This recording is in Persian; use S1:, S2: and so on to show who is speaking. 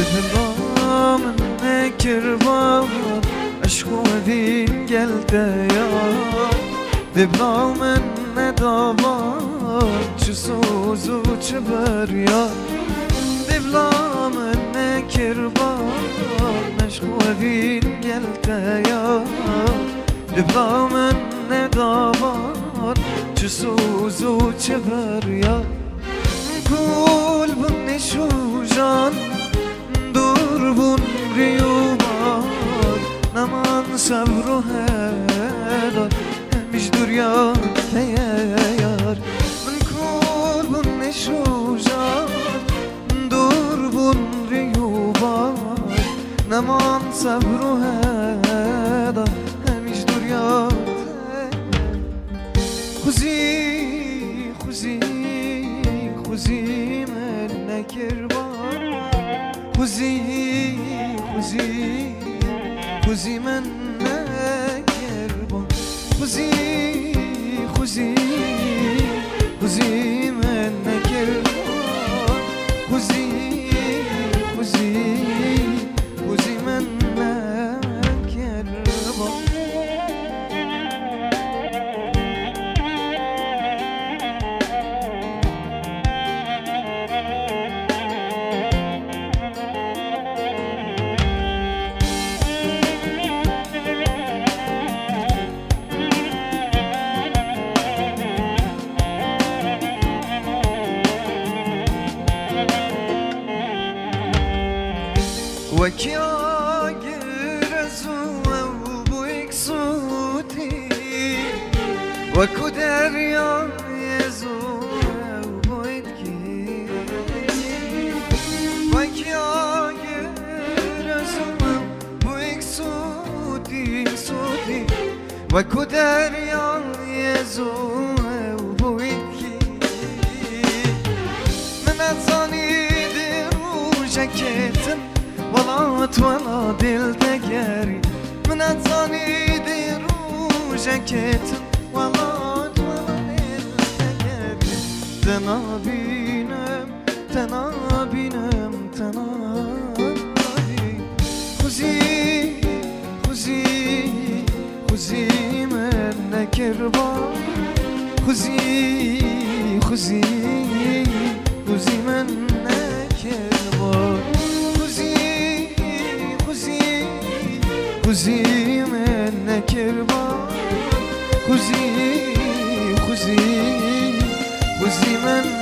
S1: دبلا من نكربا عشقو دين قلت يا دبلا من ندابا چسوزو چبریا دبلا من نكربا عشقو دين قلت يا دبلا من ندابا چسوزو چبریا کول بن شوجان دور بن ریوبار نمان صبر و هدار همیش دوریا تیار من کول بن شوجان دور بن ریوبار نمان صبر و هدار همیش دوریا خوزی خوزی خوزی من نکربان خوزی خوزی خوزی من نکربان خوزی خوزی خوزی من نکربان خوزی خوزی خوزی من نکربان وكيا جرزو وبو يكسوتي وكو دريا يزو وبو يدكي وكيا جرزو وبو يكسوتي صوتي وكو دريا يزو وبو يدكي من أتصاني درو جاكيتن ولات ولا دل دگری من اتانی دیرو جکتم ولات ولا دل دگری تنابینم تنابینم تنابی خوزی خوزی خوزی من نکربان خوزی خوزی خوزی من نکربان خوزی من نکربان خوزی خوزی خوزی من